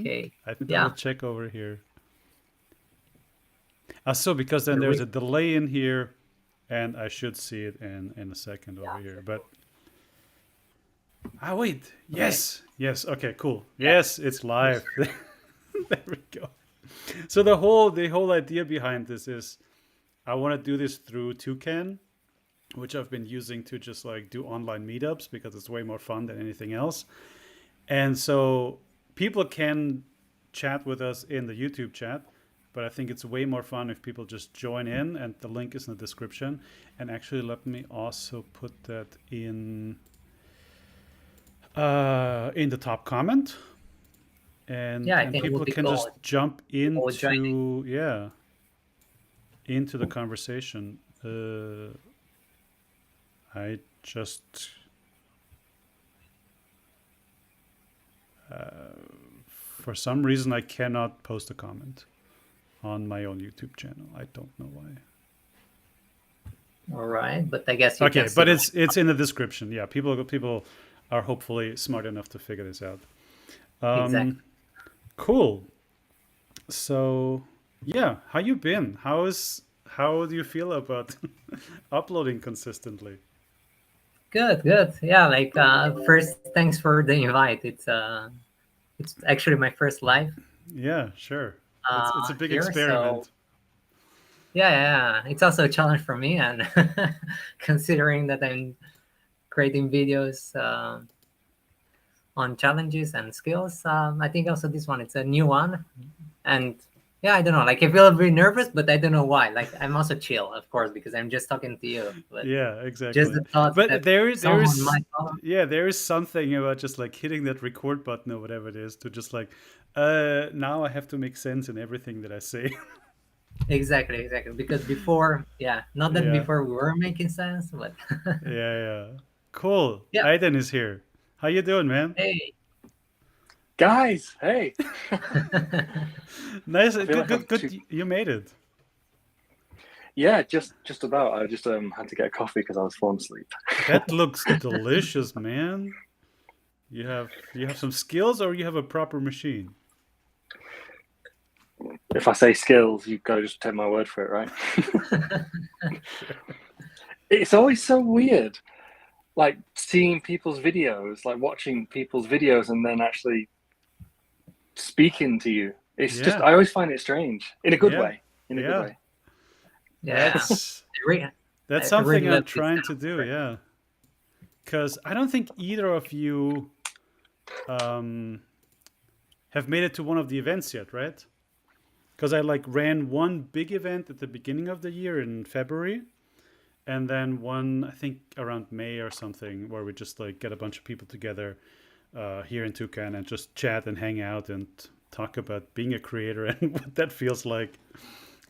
Okay. I have to double Yeah. check over here. So because then Here there's we. a delay in here, and I should see it in a second over Yeah. here. But wait, Okay. yes, okay, cool. Yeah. Yes, it's Yes. live. There we go. So the whole idea behind this is I want to do this through Toucan, which I've been using to just like do online meetups because it's way more fun than anything else. And so people can chat with us in the YouTube chat, but I think it's way more fun if people just join in, and the link is in the description. And actually, let me also put that in the top comment, Yeah, I and think it would people be can cool. just jump People would join. into the conversation. I just for some reason I cannot post a comment on my own YouTube channel. I don't know why. All right, but I guess you can Okay, see but my. it's in the description. Yeah, people are hopefully smart enough to figure this out. Exactly. Cool. So yeah, how you been? How do you feel about uploading consistently? Good, good. Yeah, like first thanks for the invite. It's actually my first live Yeah, sure. It's a big here, so experiment. yeah, yeah, yeah. It's also a challenge for me, and considering that I'm creating videos on challenges and skills, I think also this one it's a new one, and yeah, I don't know. Like I feel a bit nervous, but I don't know why. Like I'm also chill, of course, because I'm just talking to you. But Yeah, just exactly. the thought But that there someone is might follow. there is something about just like hitting that record button or whatever it is to just like now I have to make sense in everything that I say. Exactly, exactly. Because before, yeah, not that Yeah. before we were making sense, but Yeah, yeah. Cool. yeah. Aiden is here. How you doing, man? Hey. Guys, hey. Nice. I feel Good, like I'm good, too. good. You made it. Yeah, just about. I just had to get a coffee because I was falling asleep. That looks delicious, man. You have some skills or you have a proper machine? If I say skills, you gotta just take my word for it, right? It's always so weird, like seeing people's videos, like watching people's videos, and then actually speaking to you. It's just Yeah. I always find it strange in a good Yeah. way. In a good Yeah. way. Yeah. That's Re- that's I something really I'm love this trying kind to of do, work. yeah. Cuz I don't think either of you um have made it to one of the events yet, right? Cuz I like ran one big event at the beginning of the year in February, and then one I think around May or something where we just like get a bunch of people together here in Toucan and just chat and hang out and talk about being a creator and what that feels like.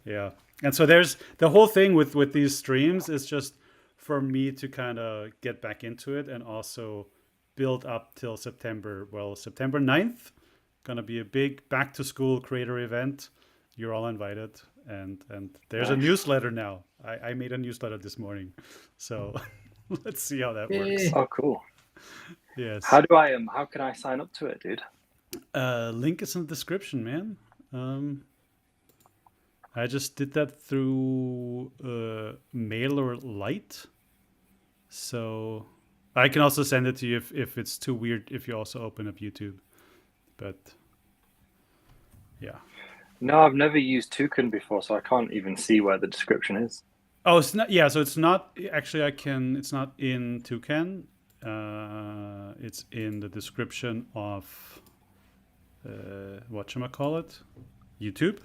Yeah. And so there's the whole thing with these streams is just for me to kind of get back into it and also build up till September. Well, September 9th, gonna be a big back to school creator event. You're all invited. And there's a Nice. newsletter now. I made a newsletter this morning. So let's see how that works. Yay. Oh, cool. Yes. How can I sign up to it, dude? Link is in the description, man. Um, I just did that through MailerLite. So I can also send it to you if it's too weird if you also open up YouTube. But yeah. No, I've never used Toucan before, so I can't even see where the description is. Oh, it's not. Yeah, so it's not actually. I can. It's not in Toucan. It's in the description of whatchamacallit, YouTube.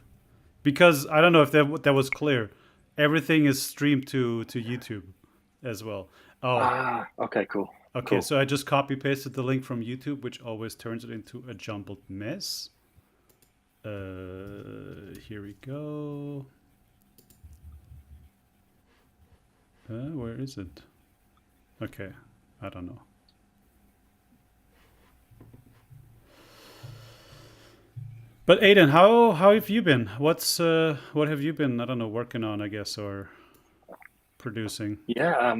Because I don't know if that was clear. Everything is streamed to YouTube as well. Oh, Yay. Ah, okay, cool. okay. Cool. So I just copy pasted the link from YouTube, which always turns it into a jumbled mess. Here we go. Where is it? Okay, I don't know. But Aiden, how have you been? What have you been? I don't know, working on, I guess, or producing. Yeah,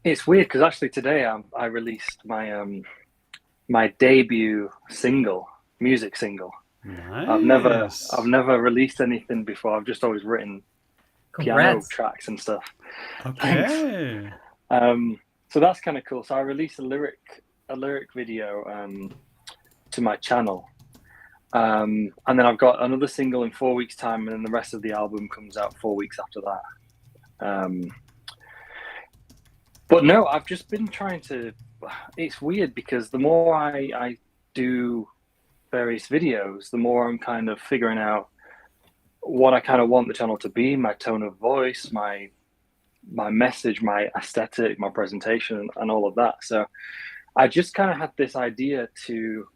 it's weird because actually today I released my my debut music single. Nice. I've never released anything before. I've just always written piano Congrats. tracks and stuff. Okay. So that's kind of cool. So I released a lyric video to my channel, and then I've got another single in 4 weeks' time, and then the rest of the album comes out 4 weeks after that. But no, I've just been trying to. It's weird because the more I do various videos, the more I'm kind of figuring out what I kind of want the channel to be, my tone of voice, my message, my aesthetic, my presentation, and all of that. So I just kind of had this idea to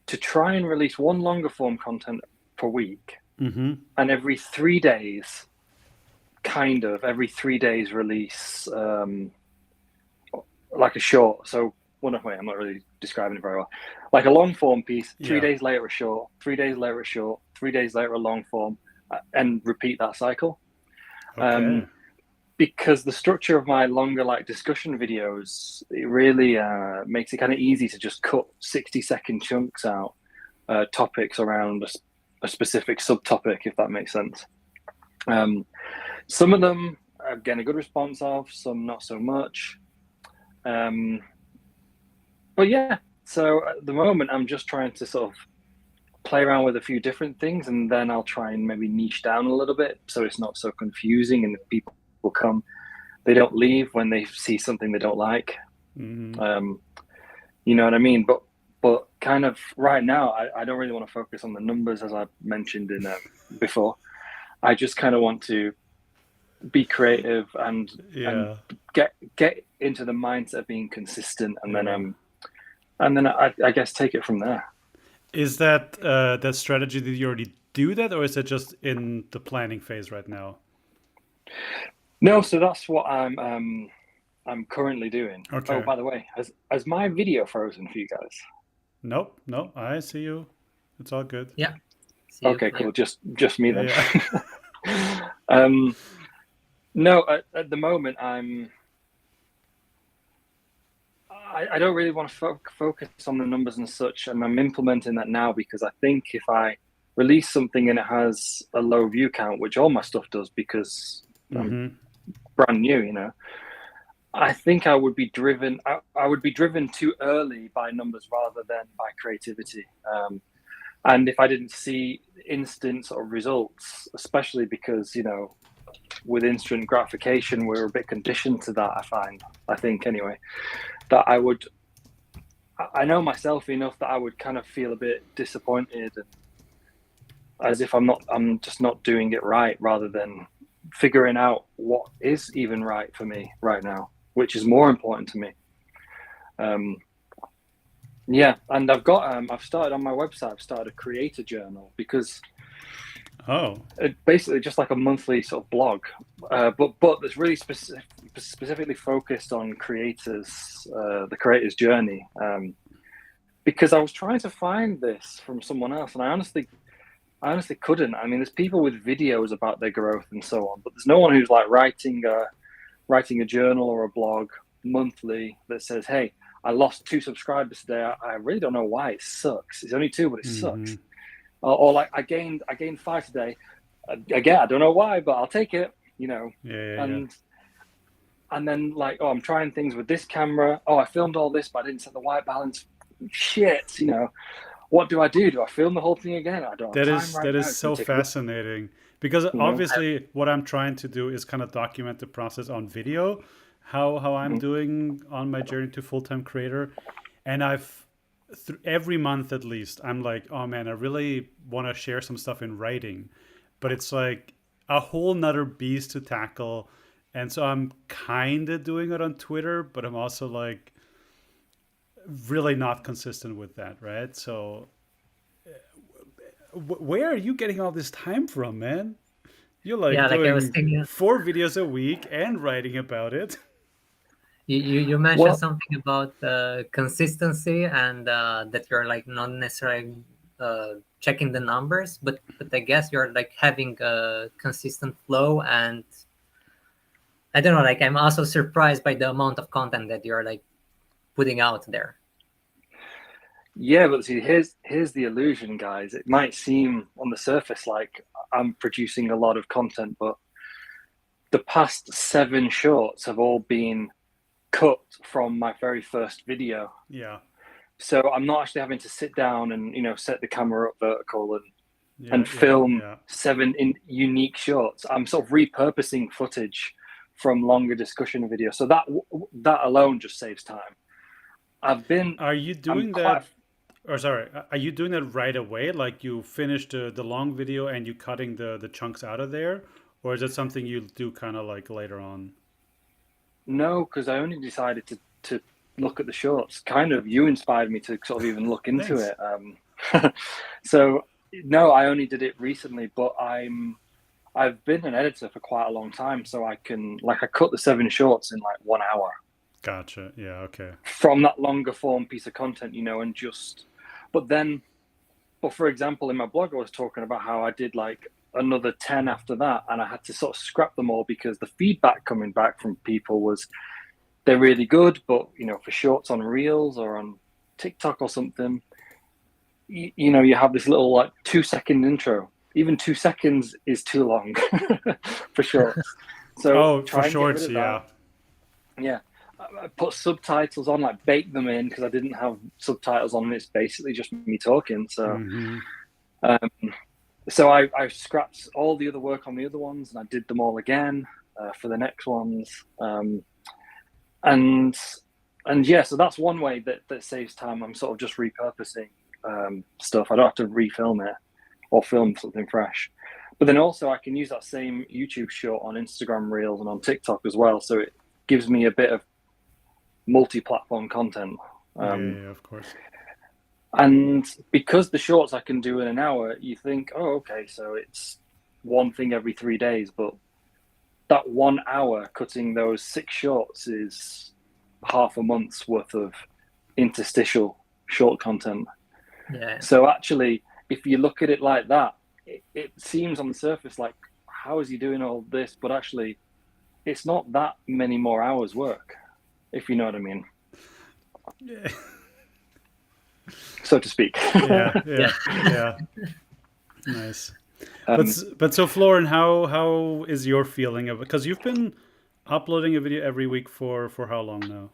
try and release one longer form content per week, and every 3 days, every 3 days release like a short. So I'm not really describing it very well. Like a long form piece, 3 days later a short, 3 days later a short, 3 days later a long form, and repeat that cycle. Okay. Because the structure of my longer discussion videos, it really makes it kind of easy to just cut 60-second chunks out, topics around a specific subtopic, if that makes sense. Some of them I'm getting a good response of, some not so much. But yeah, so at the moment I'm just trying to sort of play around with a few different things, and then I'll try and maybe niche down a little bit so it's not so confusing, and if people will come, they don't leave when they see something they don't like. You know what I mean? But kind of right now, I don't really want to focus on the numbers, as I mentioned in before. I just kind of want to be creative and get into the mindset of being consistent, and then I guess take it from there. Is that that strategy, did you already do that, or is it just in the planning phase right now? No, so that's what I'm currently doing. Okay. Oh, by the way, has my video frozen for you guys? Nope, I see you. It's all good. Yeah. Okay, cool. Just me then. Yeah. No, at the moment I don't really want to focus on the numbers and such, and I'm implementing that now because I think if I release something and it has a low view count, which all my stuff does because I'm brand new, you know, I think I would be driven. I would be driven too early by numbers rather than by creativity. And if I didn't see instant sort of results, especially because, you know, with instant gratification, we're a bit conditioned to that. I think anyway, that I know myself enough that I would kind of feel a bit disappointed, and as if I'm just not doing it right, rather than figuring out what is even right for me right now, which is more important to me. Yeah, and I've started on my website. I've started a creator journal because it basically just like a monthly sort of blog, but that's really specifically focused on creators, the creator's journey. Because I was trying to find this from someone else, and I honestly couldn't. I mean, there's people with videos about their growth and so on, but there's no one who's like writing a journal or a blog monthly that says, "Hey, I lost 2 subscribers today. I really don't know why. It sucks. It's only 2, but it sucks." Or like I gained 5 today. Again, I don't know why, but I'll take it. You know. And then like, oh, I'm trying things with this camera. Oh, I filmed all this, but I didn't set the white balance. Shit, you know. What do? Do I film the whole thing again? I don't have time right now. That is so fascinating, because obviously what I'm trying to do is kind of document the process on video, how I'm doing on my journey to full-time creator. And every month at least, I'm like, oh man, I really want to share some stuff in writing, but it's like a whole nother beast to tackle. And so I'm kind of doing it on Twitter, but I'm also like really not consistent with that, right? So where are you getting all this time from, man? You're like doing I was thinking, 4 videos a week and writing about it. You mentioned something about consistency and that you're like not necessarily checking the numbers, but I guess you're like having a consistent flow, and I don't know, like I'm also surprised by the amount of content that you're like putting out there. Yeah, but see, here's the illusion, guys. It might seem on the surface like I'm producing a lot of content, but the past 7 shorts have all been cut from my very first video. Yeah. So I'm not actually having to sit down and set the camera up vertical Yeah. and film Yeah. 7 unique shorts. I'm sort of repurposing footage from longer discussion videos. So that alone just saves time. Are you I'm doing quite. that? Or sorry, are you doing that right away? Like you finish the long video and you cutting the chunks out of there, or is it something you do kind of like later on? No, because I only decided to look at the shorts. Kind of, you inspired me to sort of even look into Thanks. it. So no, I only did it recently, but I've been an editor for quite a long time, so I cut the 7 shorts in like 1 hour Gotcha. Yeah. Okay. from that longer form piece of content, and just. But then, for example, in my blog, I was talking about how I did like another 10 after that, and I had to sort of scrap them all because the feedback coming back from people was they're really good, but for shorts on Reels or on TikTok or something, you have this little like 2-second intro. Even 2 seconds is too long for shorts. So Oh, for try and get rid shorts. of that. Yeah. Yeah. I put subtitles on, like bake them in because I didn't have subtitles on. It's basically just me talking. So, Mm-hmm. um, I scrapped all the other work on the other ones and I did them all again for the next ones. And yeah, so that's one way that saves time. I'm sort of just repurposing stuff. I don't have to refilm it or film something fresh. But then also I can use that same YouTube short on Instagram Reels and on TikTok as well. So it gives me a bit of multi-platform content. Yeah. Of course. And because the shorts I can do in an hour, you think, oh, okay, so it's one thing every 3 days. But that 1 hour cutting those 6 shorts is half a month's worth of interstitial short content. Yeah. So actually, if you look at it like that, it seems on the surface like, how is he doing all this? But actually, it's not that many more hours work, if you know what I mean, Yeah. so to speak. Yeah. Yeah. Yeah. Yeah. Nice. But um, but so Florin, how is your feeling of it? Because you've been uploading a video every week for how long now?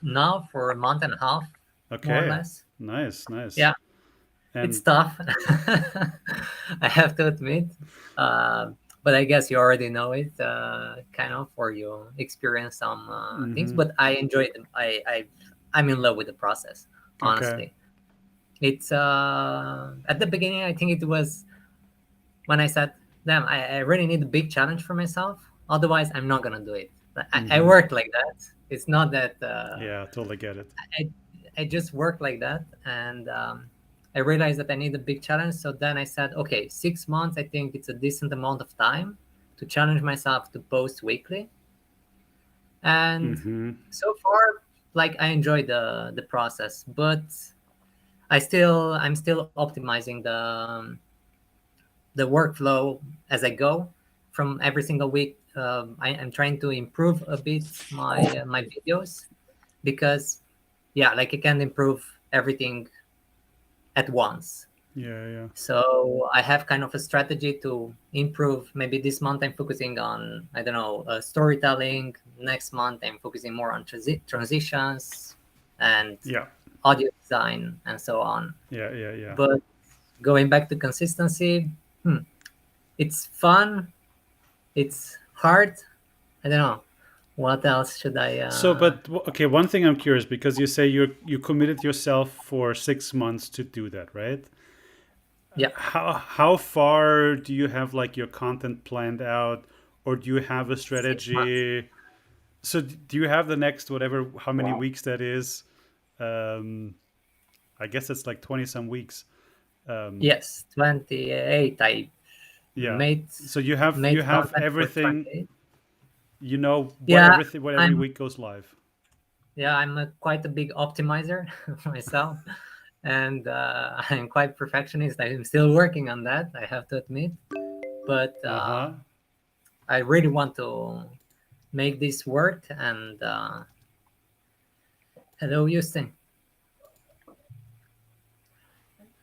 Now for a month and a half, more or Okay. less. Nice. Nice. Yeah, it's And tough. I have to admit. Uh, but I guess you already know it, kind of, or you experience some things. mm-hmm. But I enjoy it. I'm in love with the process. Okay. Honestly, it's at the beginning. I think it was when I said, "Damn, I really need a big challenge for myself. Otherwise, I'm not gonna do it." I Mm-hmm. work like that. It's not that Yeah, totally get it. I I just work like that, and I realized that I need a big challenge. So then I said, okay, 6 months. I think it's a decent amount of time to challenge myself to post weekly. And Mm-hmm. so far, like I enjoy the process, but I'm still optimizing the workflow as I go from every single week. I'm trying to improve a bit my videos because yeah, like I can improve everything at once. Yeah, yeah. So I have kind of a strategy to improve. Maybe this month I'm focusing on, I don't know, storytelling. Next month I'm focusing more on transitions and Yeah. audio design and so on. Yeah, yeah, yeah. But going back to consistency, it's fun. It's hard. I don't know. What else should I? So, but okay, one thing I'm curious because you say you committed yourself for 6 months to do that, right? Yeah, How far do you have like your content planned out, or do you have a 6 months. strategy? So, do you have the next whatever how many wow. weeks that is? Um, I guess it's like 20 some weeks. Um, Yes, 28. I yeah. made So you have content for everything. 28. You know Yeah, what every I'm week goes live. I'm quite a big optimizer myself, and I'm quite perfectionist. I'm still working on that, I have to admit. But Uh huh. I really want to make this work. And hello, Houston.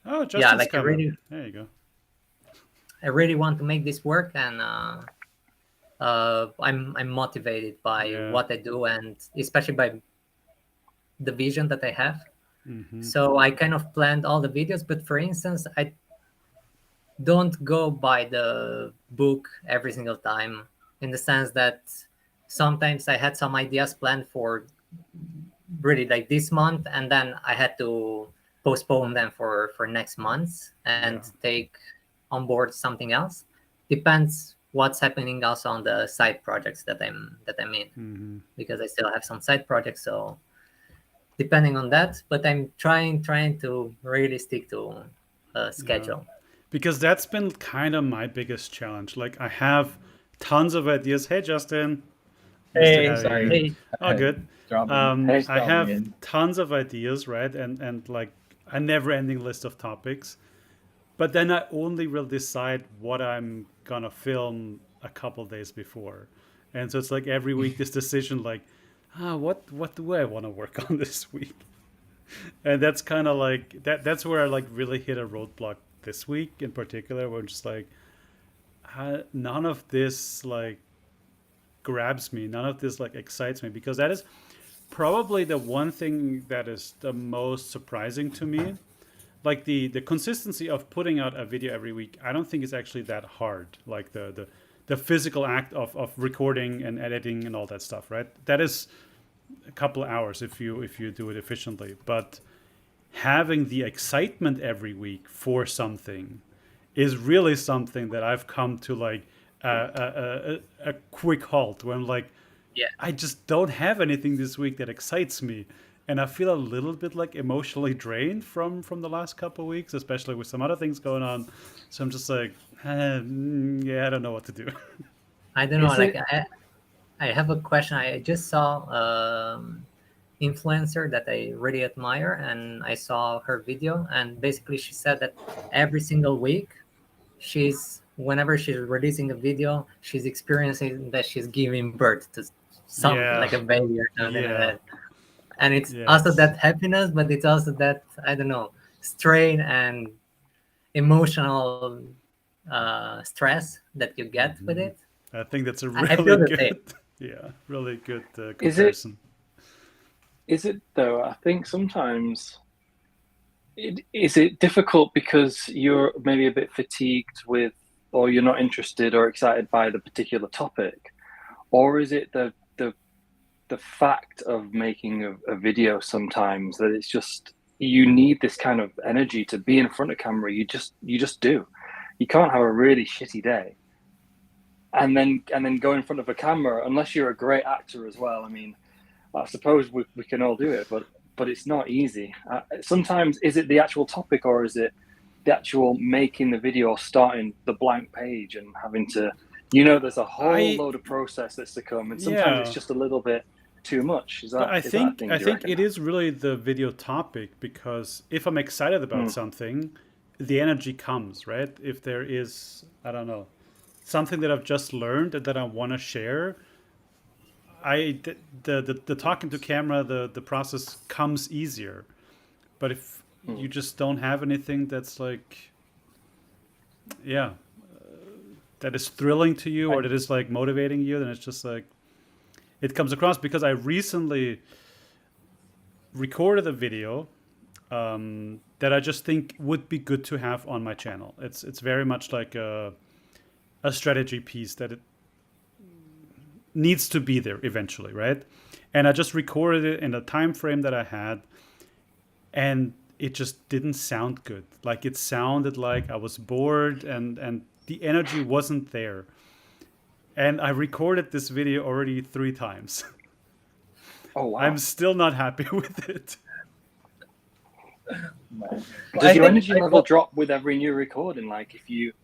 Oh, yeah, Justin's like coming. There you go. I really want to make this work, and I'm motivated by Yeah. what I do, and especially by the vision that I have. Mm-hmm. So I kind of planned all the videos, but for instance, I don't go by the book every single time, in the sense that sometimes I had some ideas planned for really like this month, and then I had to postpone them for next month and Yeah. take on board something else. Depends what's happening also on the side projects that I'm in, Mm-hmm. because I still have some side projects. So depending on that, but I'm trying to really stick to a Yeah. schedule. Because that's been kind of my biggest challenge. Like I have tons of ideas. Hey, Justin. Nice to Hey, have you sorry, here. Hey, Oh, good. Hey. I dropping have in. tons of ideas, right? And like a never-ending list of topics. But then I only will decide what I'm gonna film a couple days before. And so it's like every week this decision, like, what do I want to work on this week? And that's kind of like that's where I like really hit a roadblock this week in particular, where I'm just like, none of this like grabs me, none of this like excites me, because that is probably the one thing that is the most surprising to me. Like the consistency of putting out a video every week, I don't think it's actually that hard. Like the physical act of recording and editing and all that stuff, right? That is a couple of hours if you do it efficiently. But having the excitement every week for something is really something that I've come to like a quick halt, where I'm like, yeah, I just don't have anything this week that excites me, and I feel a little bit like emotionally drained from the last couple of weeks, especially with some other things going on. So I'm just like, yeah, I don't know what to do. I don't know. Is Like it I have a question. I just saw influencer that I really admire, and I saw her video, and basically she said that every single week she's whenever she's releasing a video, she's experiencing that she's giving birth to something Yeah, like a baby or something like yeah, that. And it's also yes. that happiness, but it's also that, I don't know, strain and emotional stress that you get with Hmm. it. I think that's a I really feel the same. good, yeah, really good is it comparison. is it though? I think sometimes is it difficult because you're maybe a bit fatigued with, or you're not interested or excited by the particular topic, or is it the fact of making a video sometimes that it's just you need this kind of energy to be in front of camera. You just do. You can't have a really shitty day and then go in front of a camera unless you're a great actor as well. I mean, I suppose we can all do it, but it's not easy. Sometimes is it the actual topic, or is it the actual making the video, or starting the blank page and having to, there's a whole I load of process that's to come, and sometimes it's Yeah, just a little bit too much. Is but that is that a thing? I Do you think reckon? it is really the video topic, because if I'm excited about Mm. something, the energy comes, right? If there is, I don't know, something that I've just learned and that I want to share, the talking to camera, the process comes easier. But if you Mm. just don't have anything that's like, yeah, that is thrilling to you, or I, that is like motivating you, then it's just like it comes across. Because I recently recorded a video that I just think would be good to have on my channel. It's very much like a strategy piece that it needs to be there eventually, right? And I just recorded it in a time frame that I had, and it just didn't sound good. Like it sounded like I was bored, and the energy wasn't there. And I recorded this video already 3 times. Oh I'm wow! still not happy with it. Does I your think energy level drop with every new recording? Like if you've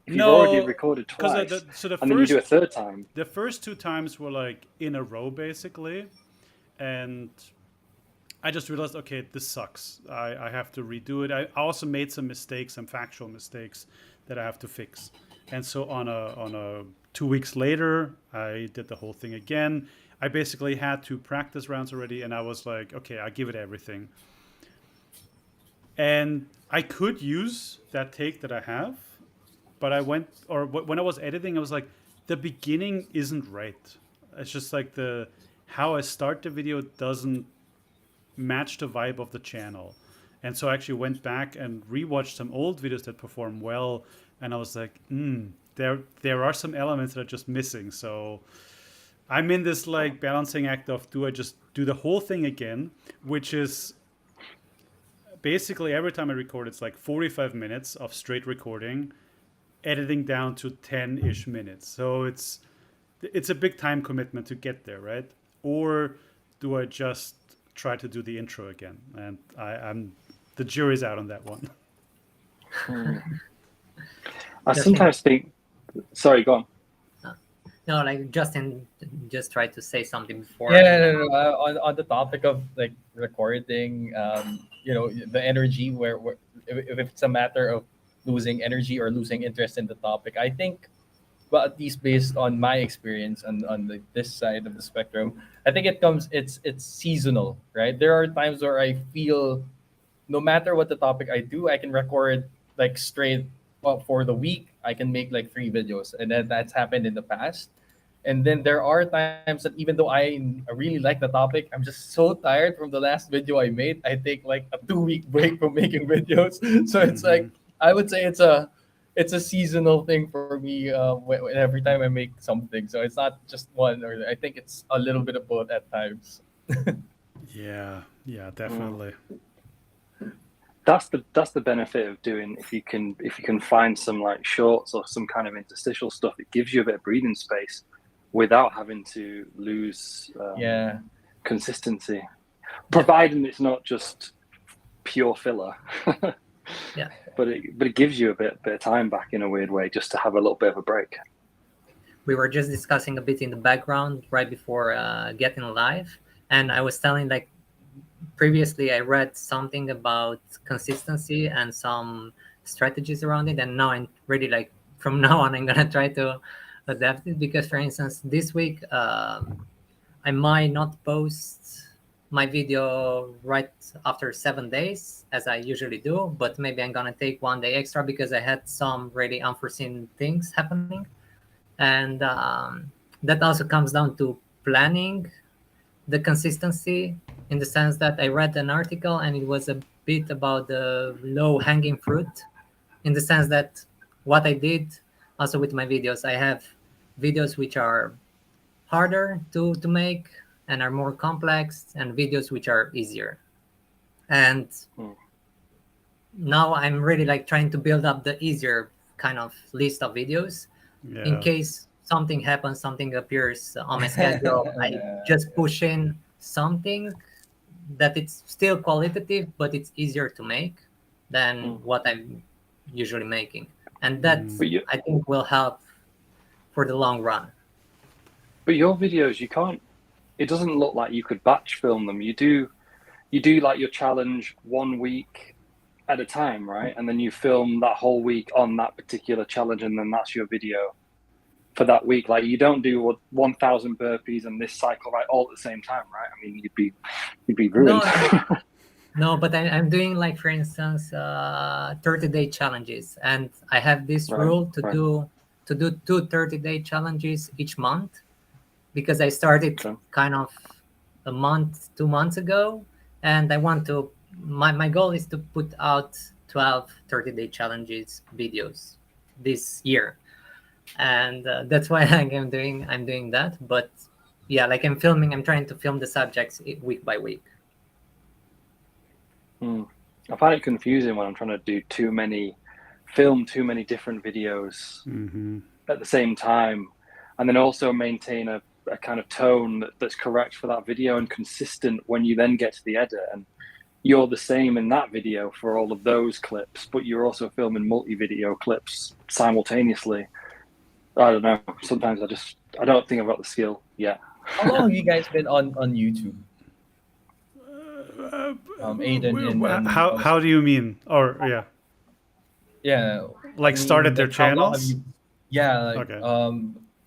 already No, recorded because twice so and then you do a third time? the first 2 times were like in a row basically, and I just realized, okay, this sucks. I have to redo it. I also made some mistakes, some factual mistakes that I have to fix. And so on a 2 weeks later, I did the whole thing again. I basically had 2 practice rounds already, and I was like, okay, I give it everything. And I could use that take that I have, but when I was editing, I was like, the beginning isn't right. It's just like how I start the video doesn't match the vibe of the channel. And so I actually went back and rewatched some old videos that perform well, and I was like, there are some elements that are just missing. So I'm in this like balancing act of, do I just do the whole thing again, which is basically every time I record, it's like 45 minutes of straight recording, editing down to 10-ish minutes. So it's a big time commitment to get there, right? Or do I just try to do the intro again? And I'm the jury's out on that one. I sometimes think. Sorry, go on. No, like Justin just tried to say something before. Yeah, no. On the topic of like recording, the energy where if it's a matter of losing energy or losing interest in the topic, I think, well, at least based on my experience on this side of the spectrum, I think it's seasonal, right? There are times where I feel no matter what the topic I do, I can record like straight up for the week. I can make like 3 videos, and that's happened in the past. And then there are times that even though I really like the topic, I'm just so tired from the last video I made. I take like a 2 week break from making videos. So it's like I would say it's a seasonal thing for me. Every time I make something, so it's not just one. Or I think it's a little bit of both at times. Yeah, definitely. That's the benefit of doing, if you can find some like shorts or some kind of interstitial stuff, it gives you a bit of breathing space without having to lose consistency, providing it's not just pure filler. Yeah, but it gives you a bit of time back in a weird way, just to have a little bit of a break. we were just discussing a bit in the background right before getting live, and I was telling, like, previously I read something about consistency and some strategies around it, and now I'm really like, from now on I'm gonna try to adapt it, because for instance this week I might not post my video right after 7 days as I usually do, but maybe I'm gonna take 1 day extra because I had some really unforeseen things happening. And that also comes down to planning the consistency, in the sense that I read an article and it was a bit about the low hanging fruit, in the sense that what I did also with my videos, I have videos which are harder to make and are more complex, and videos which are easier. And now I'm really like trying to build up the easier kind of list of videos, in case something happens, something appears on my schedule. I just push in something that it's still qualitative, but it's easier to make than what I'm usually making. And that I think will help for the long run. But your videos, it doesn't look like you could batch film them. You do like your challenge 1 week at a time, right? And then you film that whole week on that particular challenge, and then that's your video for that week. Like, you don't do 1,000 burpees and this cycle right all at the same time, right? I mean, you'd be ruined. No, but I'm doing, like, for instance, 30-day challenges, and I have this rule to do 2 30-day challenges each month, because I started kind of 2 months ago, and I want to. My goal is to put out 12 30-day challenges videos this year, and that's why I'm doing that. But yeah, like, I'm trying to film the subjects week by week. I find it confusing when I'm trying to film too many different videos at the same time, and then also maintain a kind of tone that's correct for that video and consistent when you then get to the edit. And you're the same in that video for all of those clips, but you're also filming multi-video clips simultaneously. I don't know. Sometimes I don't think I've got the skill yet. How long have you guys been on YouTube? Aiden and how do you mean? Or yeah, like started their channels? Okay.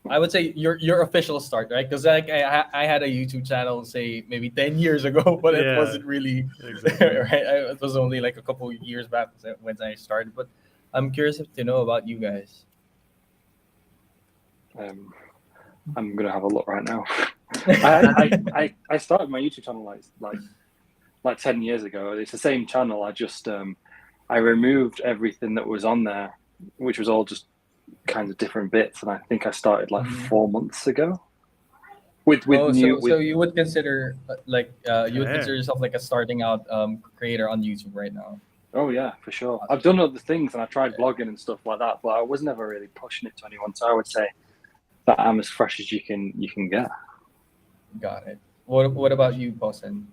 I would say your official start, right? Because like I had a YouTube channel say maybe 10 years ago, but it Yeah, wasn't really exactly. right. It was only like a couple years back when I started. But I'm curious to know about you guys. I'm gonna have a look right now. I started my YouTube channel like 10 years ago. It's the same channel. I just I removed everything that was on there, which was all just kind of different bits, and I think I started like Mhm. 4 months ago with Oh, new so with you would consider you would Okay. consider yourself like a starting out creator on YouTube right now. oh yeah, for sure. I've Awesome. done other things and I tried blogging and stuff like that, but I was never really pushing it to anyone. So I would say that I'm as fresh as you can get. Got it. What about you, Pausan?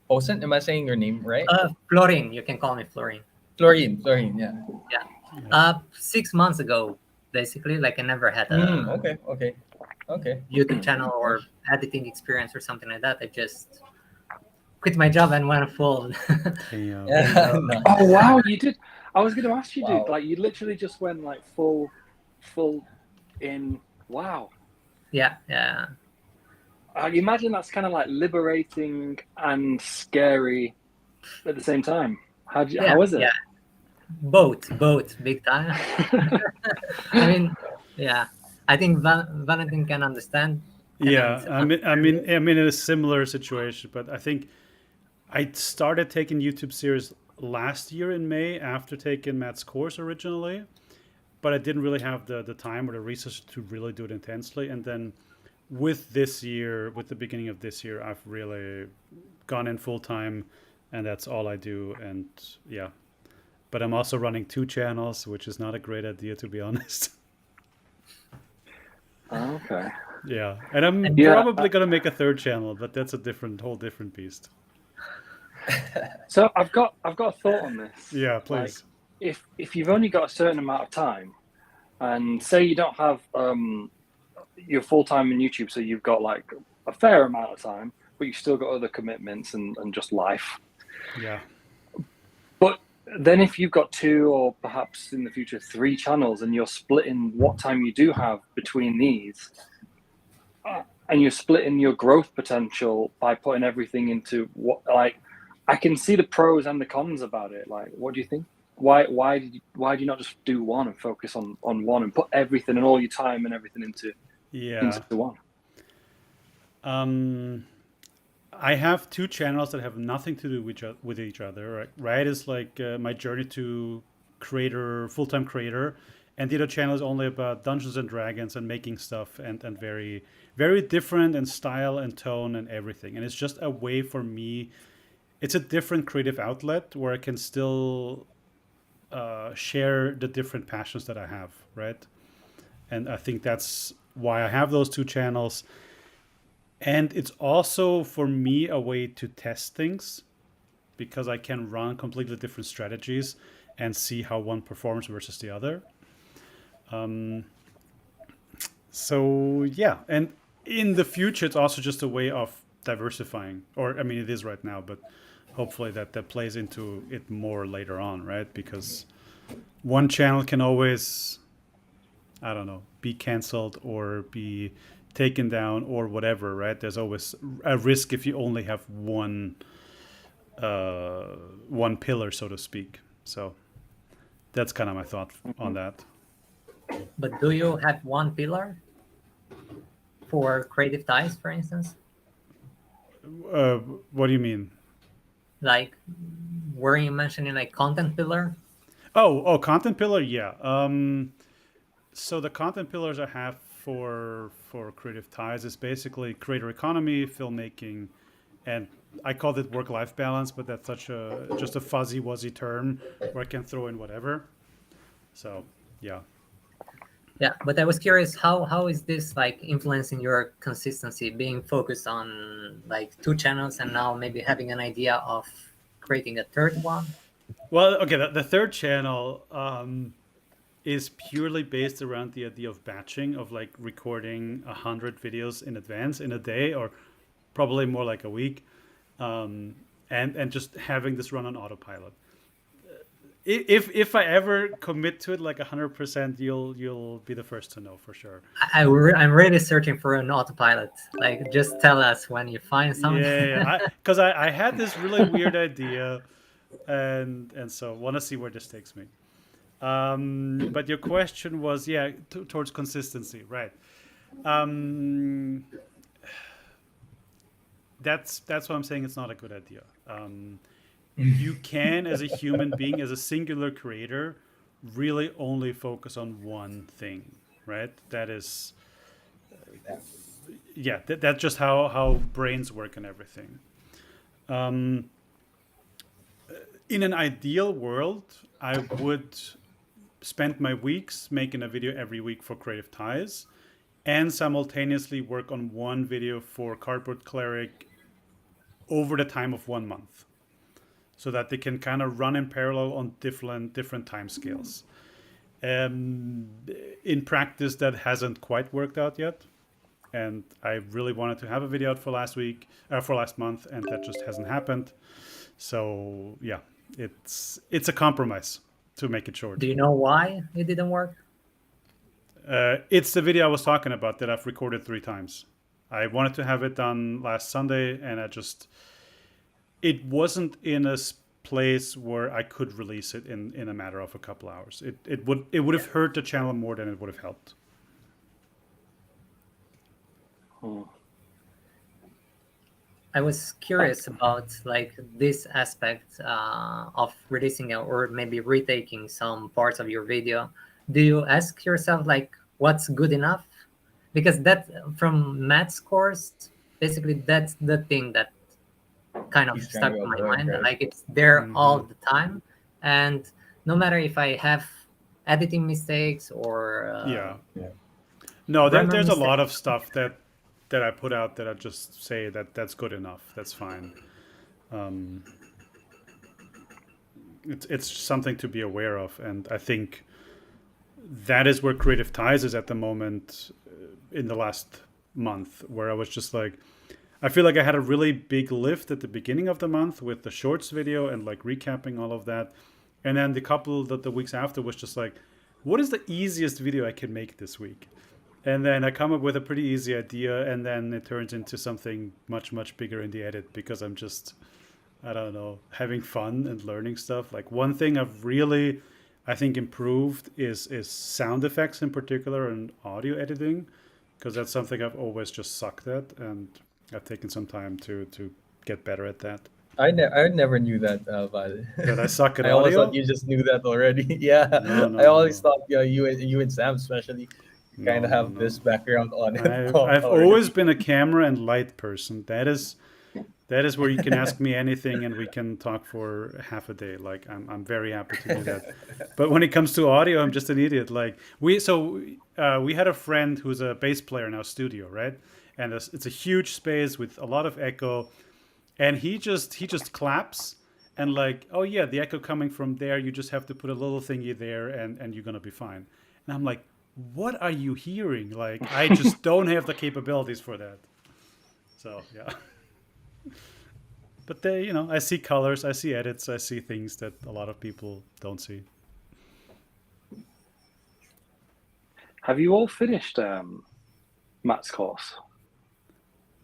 Pausan, am I saying your name right? Florin, you can call me Florin. Florin, yeah. Yeah. Yeah. 6 months ago, basically, like I never had Mm, a okay. YouTube channel or Nice. editing experience or something like that. I just quit my job and went full. Damn. Yeah, into Oh nice. wow, you did. I was going to ask you, dude. Wow. Like you literally just went like full in. Wow. yeah. I imagine that's kind of like liberating and scary at the same time. Yeah, How was it? yeah. Both, big time. I mean, yeah. I think Valentin can understand. Yeah, I'm in a similar situation, but I think I started taking YouTube serious last year in May after taking Matt's course originally, but I didn't really have the time or the resources to really do it intensely. And then with this year, with the beginning of this year, I've really gone in full time, and that's all I do. And yeah, but I'm also running two channels, which is not a great idea, to be honest. Oh, okay. Yeah, and I'm Yeah. probably gonna make a third channel, but that's a whole different beast. So I've got a thought on this. Yeah, Like, please. if you've only got a certain amount of time, and say you don't have you're full time in YouTube, so you've got like a fair amount of time, but you've still got other commitments and just life. Yeah, But then if you've got two or perhaps in the future three channels, and you're splitting what time you do have between these, and you're splitting your growth potential by putting everything into what, like, I can see the pros and the cons about it. Like, what do you think? Why do you not just do one and focus on one and put everything and all your time and everything yeah. into one? I have two channels that have nothing to do with each other. Right? It's like my journey to full time creator, and the other channel is only about Dungeons and Dragons and making stuff and very very different in style and tone and everything. And it's just a way for me. It's a different creative outlet where I can still share the different passions that I have. Right, and I think that's why I have those two channels. And it's also for me a way to test things because I can run completely different strategies and see how one performs versus the other. So yeah, and in the future, it's also just a way of diversifying. Or I mean, it is right now, but hopefully that plays into it more later on, right? Because one channel can always, I don't know, be canceled or be taken down or whatever, right? There's always a risk if you only have one pillar, so to speak. So that's kind of my thought on that. But do you have one pillar for creative ties, for instance? Uh, what do you mean? Like, were you mentioning like content pillar? Oh, content pillar, yeah. So the content pillars I have for creative ties is basically creator economy, filmmaking, and I call it work life balance, but that's such a just a fuzzy wuzzy term where I can throw in whatever. So yeah. Yeah, but I was curious, how is this like influencing your consistency, being focused on like two channels and now maybe having an idea of creating a third one? Well, okay, the third channel is purely based around the idea of batching, of like recording 100 videos in advance in a day, or probably more like a week, and just having this run on autopilot. if I ever commit to it like 100%, you'll be the first to know for sure. I'm really searching for an autopilot. Like, just tell us when you find something. Yeah, because I had this really weird idea, and so want to see where this takes me. But your question was, yeah, towards consistency, right? Um, that's what I'm saying. It's not a good idea. You can, as a human being, as a singular creator, really only focus on one thing, right? That is, yeah, that's just how brains work and everything. Um, in an ideal world, I would spend my weeks making a video every week for Creative Ties and simultaneously work on one video for Cardboard Cleric over the time of 1 month, so that they can kind of run in parallel on different time scales. In practice, that hasn't quite worked out yet, and I really wanted to have a video out for last month, and that just hasn't happened. So yeah, it's a compromise to make it short. Do you know why it didn't work? It's the video I was talking about that I've recorded 3 times. I wanted to have it done last Sunday, and it wasn't in a place where I could release it in a matter of a couple hours. It would have hurt the channel more than it would have helped. I was curious about like this aspect of releasing or maybe retaking some parts of your video. Do you ask yourself like what's good enough? Because that from Matt's course, basically that's the thing that kind of He's stuck trying to in my avoid, mind. right? Like it's there all Mhm. the time, and no matter if I have editing mistakes or Yeah. Yeah. No, grammar there's a mistakes. lot of stuff that I put out that I just say that's good enough. That's fine. Um, it's something to be aware of, and I think that is where Creative Ties is at the moment in the last month, where I was just like, I feel like I had a really big lift at the beginning of the month with the shorts video and like recapping all of that, and then the weeks after was just like, what is the easiest video I can make this week? And then I come up with a pretty easy idea, and then it turns into something much bigger in the edit because I'm just, I don't know, having fun and learning stuff. Like one thing I've really, I think, improved is sound effects in particular and audio editing, because that's something I've always just sucked at, and I've taken some time to get better at that. I never knew that, Val. That I suck at I always thought audio? you just knew that already. Yeah, No, I no, always no, thought, yeah, you and Sam especially kind no, of no, have this no. background on it I've always already. been a camera and light person. That is where you can ask me anything and we can talk for half a day. Like I'm very happy to do that. But when it comes to audio, I'm just an idiot. Like we had a friend who's a bass player in our studio, right? And it's a huge space with a lot of echo, and he just claps and like, oh yeah, the echo coming from there. You just have to put a little thingy there, and you're gonna be fine. And I'm like, what are you hearing? Like I just don't have the capabilities for that. So yeah. But I see colors, I see edits, I see things that a lot of people don't see. Have you all finished Matt's course?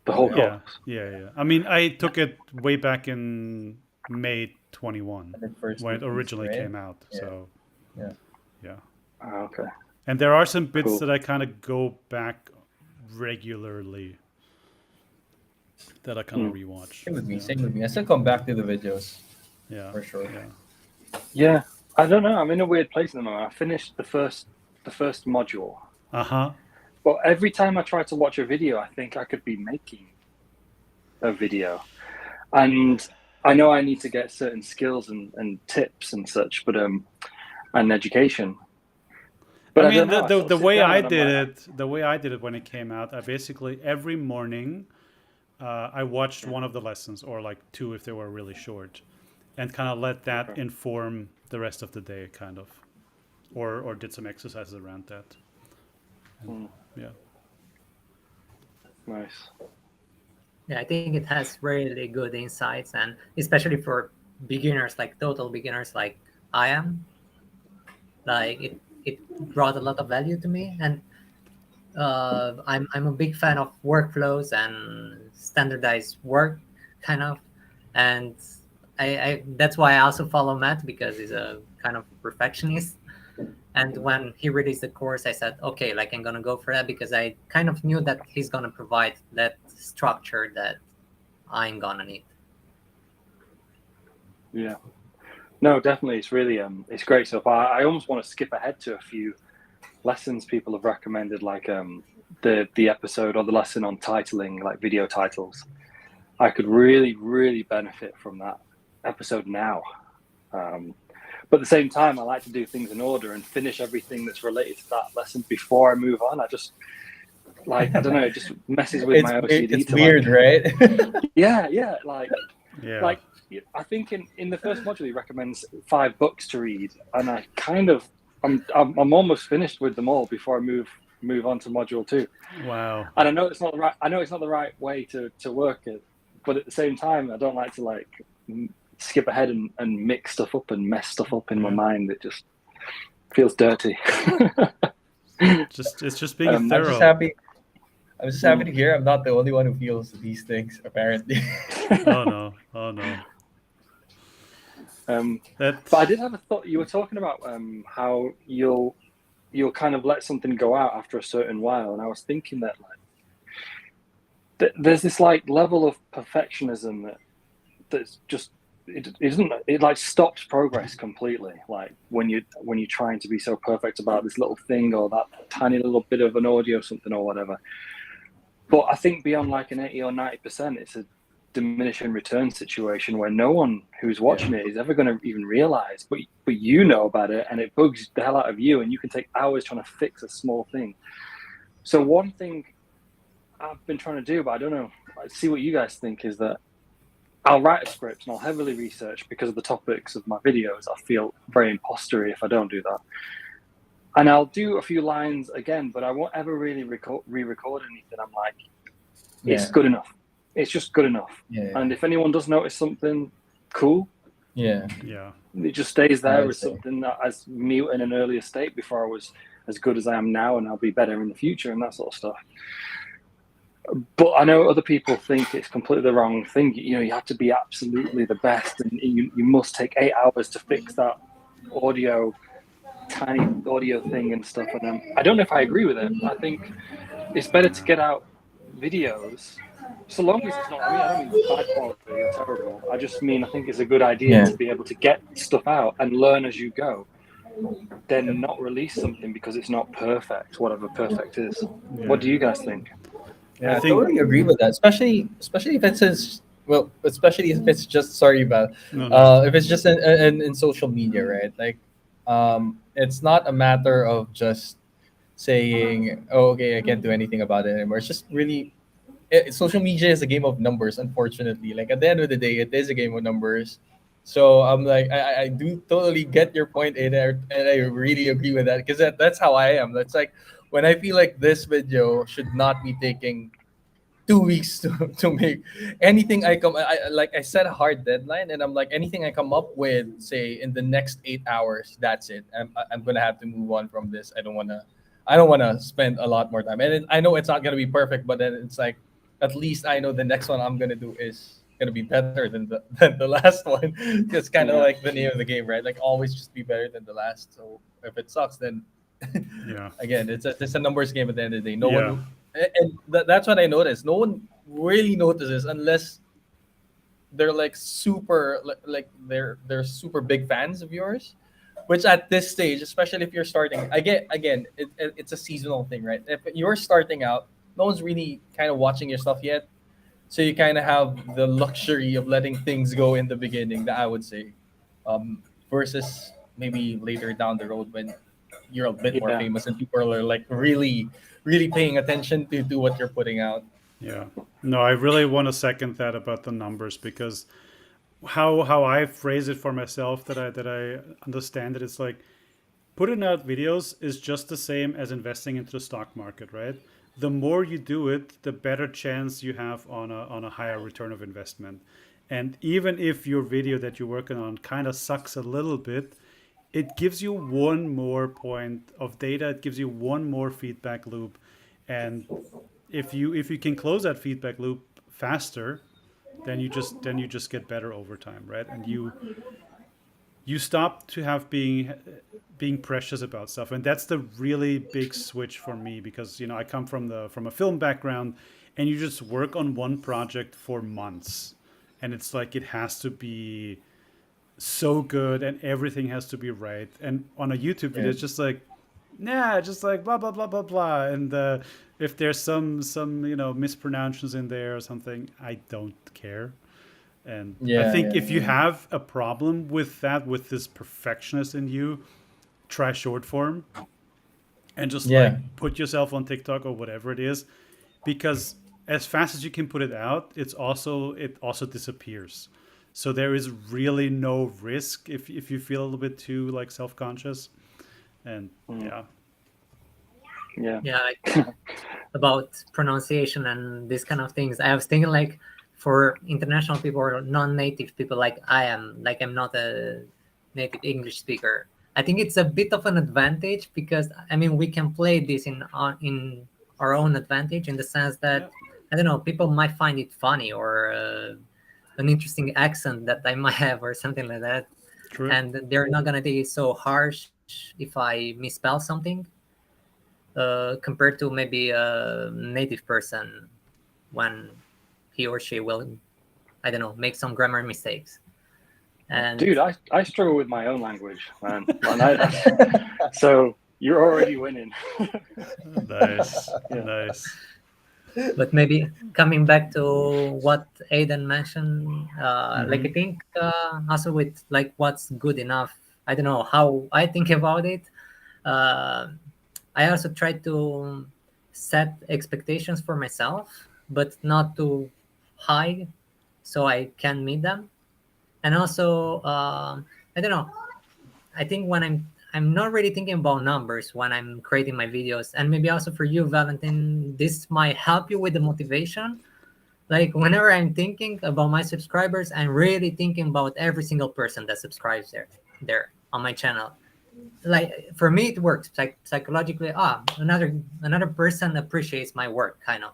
The whole Yeah, course? yeah. I mean, I took it way back in May 21 When it first when it released, originally right? came out. Yeah. So Yeah. yeah. Okay. And there are some bits Cool. that I kind of go back regularly that I kind of rewatch. Same with me. Yeah. Same with me. I still come back to the videos Yeah. for sure. Yeah. Yeah, I don't know. I'm in a weird place at the moment. I finished the first module, Uh-huh. but every time I try to watch a video, I think I could be making a video, and I know I need to get certain skills and tips and such, but and education. But I I don't mean, know. I sort the of sit way down I and I'm did like, it when it came out, I basically every morning I watched one of the lessons, or like two if they were really short, and kind of let that Okay. inform the rest of the day, kind of, or did some exercises around that. And, yeah. Nice. Yeah, I think it has really good insights, and especially for beginners, like total beginners, like I am. Like it brought a lot of value to me, and I'm a big fan of workflows and standardized work, kind of, and I that's why I also follow Matt because he's a kind of perfectionist. And when he released the course, I said, okay, like I'm gonna go for that because I kind of knew that he's gonna provide that structure that I'm gonna need. Yeah. No, definitely. It's really it's great stuff. I almost want to skip ahead to a few lessons people have recommended, like the episode or the lesson on titling, like video titles. I could really benefit from that episode now. But at the same time, I like to do things in order and finish everything that's related to that lesson before I move on. I just like, I don't know, it just messes with my OCD. It's weird, right? Yeah, like Yeah. like I think in the first module he recommends 5 books to read, and I kind of I'm almost finished with them all before I move on to module 2. Wow. And I know it's not the right way to work it, but at the same time I don't like to like skip ahead and mix stuff up and mess stuff up in my mind. It just feels dirty. It's just being I'm thorough. I'm just happy to hear I'm not the only one who feels these things, apparently. Oh no. But I did have a thought. You were talking about how you'll kind of let something go out after a certain while, and I was thinking that like there's this like level of perfectionism that's just it like stops progress completely. Like when you're trying to be so perfect about this little thing or that tiny little bit of an audio something or whatever. But I think beyond like an 80 or 90%, it's a diminishing return situation where no one who's watching it is ever going to even realize, but you know about it, and it bugs the hell out of you, and you can take hours trying to fix a small thing. So one thing I've been trying to do, but I don't know, see what you guys think, is that I'll write a script and I'll heavily research because of the topics of my videos. I feel very impostery if I don't do that. And I'll do a few lines again, but I won't ever really re-record anything. I'm like, it's good enough. It's just good enough. Yeah. And if anyone does notice something, cool. Yeah. It just stays there as something that as mute in an earlier state before I was as good as I am now, and I'll be better in the future and that sort of stuff. But I know other people think it's completely the wrong thing. You know, you have to be absolutely the best, and you must take 8 hours to fix that tiny audio thing and stuff. And I don't know if I agree with it. I think it's better to get out videos, so long as it's not. I don't mean bad quality or terrible. I just mean I think it's a good idea to be able to get stuff out and learn as you go, then not release something because it's not perfect, whatever perfect is. What do you guys think? Yeah, I totally agree with that. Especially if it's especially if it's just if it's just in social media, right? Like, it's not a matter of just saying, "Oh, okay, I can't do anything about it anymore." It's just really, social media is a game of numbers. Unfortunately, like at the end of the day, it is a game of numbers. So I'm like, I do totally get your point, Ada, and I really agree with that because that's how I am. That's like when I feel like this video should not be taking 2 weeks to make anything I set a hard deadline, and I'm like, anything I come up with, say in the next 8 hours, that's it. I'm gonna have to move on from this. I don't wanna spend a lot more time, and I know it's not gonna be perfect, but then it's like at least I know the next one I'm gonna do is gonna be better than the last one. It's kind of like the name of the game, right? Like always just be better than the last. So if it sucks, then again, it's a numbers game at the end of the day. No one, and that's what I noticed. No one really notices unless they're like super they're super big fans of yours. Which at this stage, especially if you're starting, it's a seasonal thing, right? If you're starting out, no one's really kind of watching your stuff yet, so you kind of have the luxury of letting things go in the beginning. That I would say, versus maybe later down the road when you're a bit more famous and people are like really paying attention to what you're putting out. Yeah. No, I really want to second that about the numbers, because how I phrase it for myself, that I understand it, it's like putting out videos is just the same as investing into the stock market, right? The more you do it, the better chance you have on a higher return of investment. And even if your video that you're working on kind of sucks a little bit, it gives you one more point of data. It gives you one more feedback loop, and if you can close that feedback loop faster, then you just get better over time, right? And you stop to have being precious about stuff, and that's the really big switch for me, because I come from a film background, and you just work on one project for months, and it's like it has to be so good and everything has to be right. And on a YouTube video, Yeah. it's just like, nah, just like blah blah blah blah blah. And if there's some mispronunciations in there or something, I don't care. And I Yeah, think yeah, if you yeah. have a problem with that, with this perfectionist in you, try short form and just like Yeah. put yourself on TikTok or whatever it is, because as fast as you can put it out, it also disappears. So there is really no risk if you feel a little bit too like self-conscious. And Mm, yeah. yeah. Yeah, like about pronunciation and these kind of things. I was thinking like for international people or non-native people like I am, like I'm not a native English speaker. I think it's a bit of an advantage because I mean we can play this in our own advantage in the sense Yeah. that I don't know, people might find it funny or an interesting accent that I might have or something like that, True. and they're not gonna be so harsh if I misspell something compared to maybe a native person when he or she will, I don't know, make some grammar mistakes. And Dude, I struggle with my own language, man. So you're already winning. Nice. Yeah. Nice. but maybe coming back to what Aidan mentioned, like I Mm-hmm. think also with like what's good enough. I don't know how I think about it. Uh, I also try to set expectations for myself, but not too high, so I can meet them. And also, I don't know. I think when I'm not really thinking about numbers when I'm creating my videos, and maybe also for you, Valentin, this might help you with the motivation. Like whenever I'm thinking about my subscribers, I'm really thinking about every single person that subscribes there on my channel. Like for me, it works psychologically. Another person appreciates my work, kind of,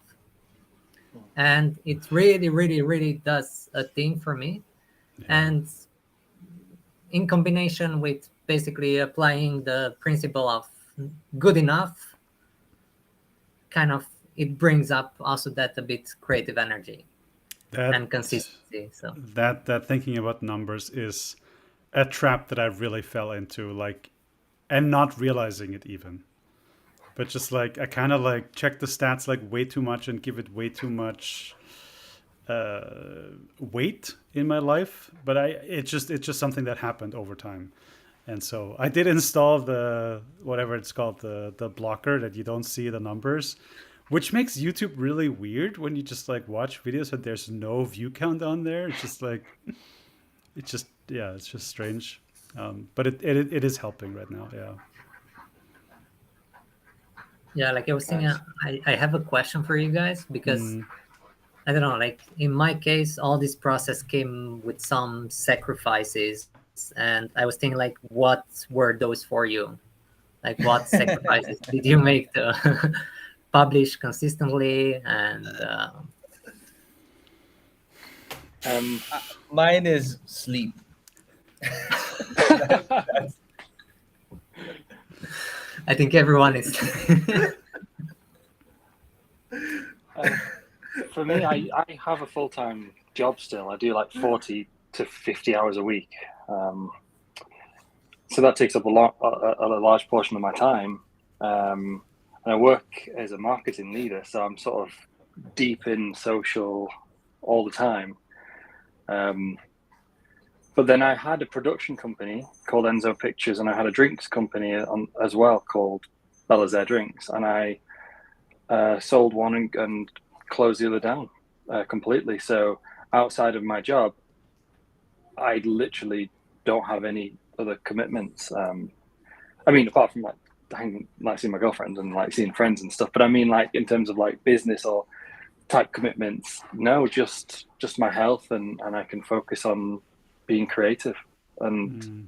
and it really, really, really does a thing for me. Yeah. And in combination with basically applying the principle of good enough, kind of it brings up also that a bit creative energy That and consistency. So that thinking about numbers is a trap that I really fell into, like, and not realizing it even. But just like I kind of like check the stats like way too much and give it way too much weight in my life. But it's just something that happened over time. And so I did install the whatever it's called, the blocker that you don't see the numbers, which makes YouTube really weird when you just like watch videos and there's no view count on there. It's just like it's just strange. But it is helping right now. Yeah. yeah, like I was thinking, Nice. I have a question for you guys because Mm, I don't know, like in my case, all this process came with some sacrifices, and I was thinking, like, what were those for you? Like, what sacrifices did you make to publish consistently? And Um, Mine is sleep. I think everyone is. for me, I have a full-time job still. I do like 40 to 50 hours a week. So that takes up a large portion of my time. And I work as a marketing leader, so I'm sort of deep in social all the time. But then I had a production company called Enzo Pictures, and I had a drinks company as well called Bella's Air Drinks, and I sold one and closed the other down completely. So outside of my job, I literally don't have any other commitments. I mean, apart from like seeing my girlfriend and like seeing friends and stuff. But I mean, like in terms of like business or type commitments, no, just my health, and I can focus on being creative. And mm.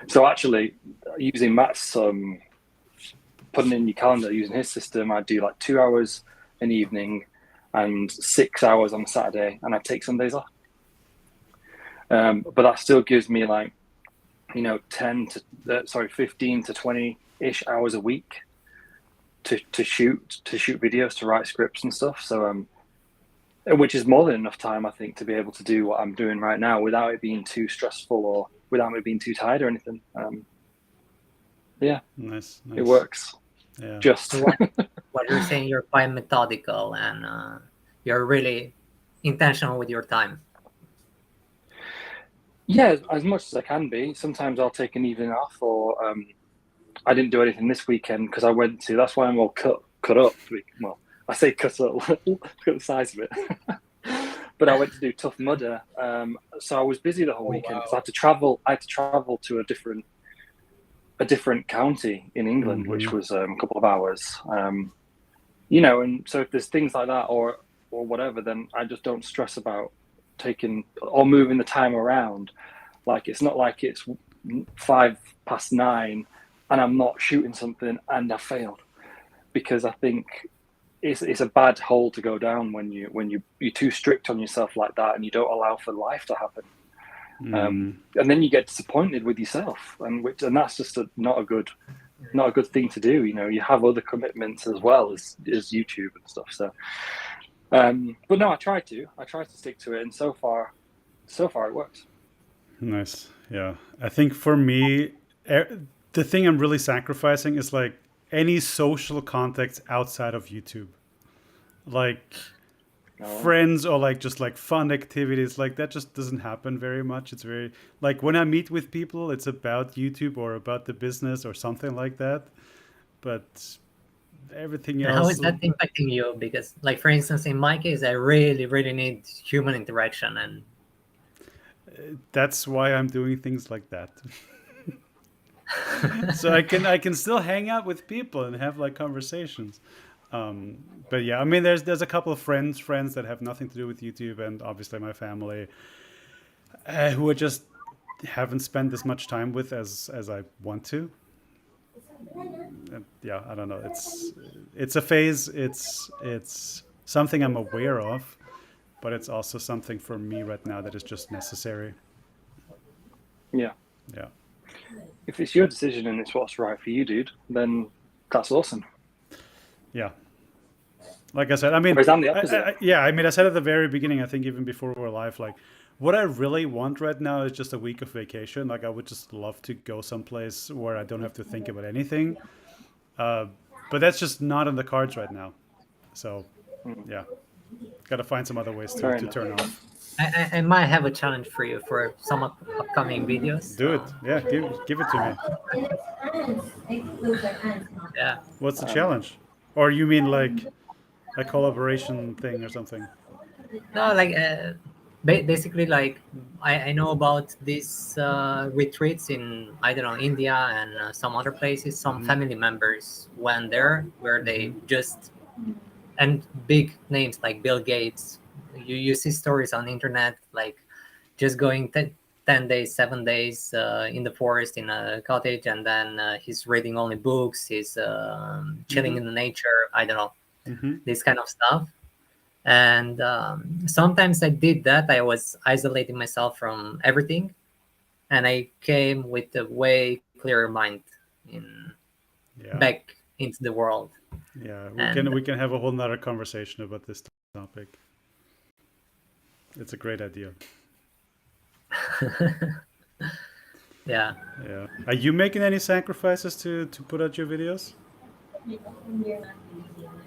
So actually, using Matt's putting in your calendar using his system, I do like 2 hours in the evening and 6 hours on Saturday, and I take Sundays off. But that still gives me like, 15 to 20-ish hours a week to shoot videos, to write scripts and stuff. So which is more than enough time, I think, to be able to do what I'm doing right now without it being too stressful or without me being too tired or anything. Yeah, Nice. it works. Yeah. Just So what you're saying, you're quite methodical and you're really intentional with your time. yeah, as much as I can be. Sometimes I'll take an evening off, or I didn't do anything this weekend because I went to. That's why I'm all cut up. Well, I say cut up. Look at the size of it. But I went to do Tough Mudder, so I was busy the whole weekend because I had to travel. I had to travel to a different county in England, which was a couple of hours. And so if there's things like that or whatever, then I just don't stress about taking or moving the time around. Like, it's not like it's 9:05 and I'm not shooting something and I failed, because I think it's a bad hole to go down when you're too strict on yourself like that and you don't allow for life to happen. And then you get disappointed with yourself, and that's just not a good thing to do. You have other commitments as well as YouTube and stuff. So, but no, I try to stick to it, and so far it works. Nice. Yeah. I think for me, the thing I'm really sacrificing is like any social context outside of YouTube. Like friends or like just like fun activities, like that just doesn't happen very much. It's very like when I meet with people, it's about YouTube or about the business or something like that. But everything And else. how is that impacting you? Because, like, for instance, in my case, I really, really need human interaction, and that's why I'm doing things like that. So I can still hang out with people and have like conversations. But yeah, I mean, there's a couple of friends that have nothing to do with YouTube, and obviously my family, who I just haven't spent as much time with as I want to. And yeah, I don't know. It's a phase. It's something I'm aware of, but it's also something for me right now that is just necessary. Yeah. Yeah. If it's your decision and it's what's right for you, dude, then that's awesome. Yeah. Like I said, I mean, whereas I'm the opposite. I mean, I said at the very beginning, I think even before we were live, like, what I really want right now is just a week of vacation. Like, I would just love to go someplace where I don't have to think about anything. But that's just not on the cards right now. So, yeah, got to find some other ways to turn off. I might have a challenge for you for some upcoming videos. Do it. Yeah, give it to me. Yeah. What's the challenge? Or you mean like a collaboration thing or something? No, like basically, like I know about these retreats in, I don't know, India and some other places. Some family members went there where they just, and big names like Bill Gates. You see stories on the internet, like just going 10 days, 7 days in the forest in a cottage, and then he's reading only books. He's chilling in the nature. I don't know, this kind of stuff. And sometimes I did that. I was isolating myself from everything, and I came with a way clearer mind back into the world. Yeah, we can have a whole nother conversation about this topic. It's a great idea. Yeah. Yeah. Are you making any sacrifices to put out your videos?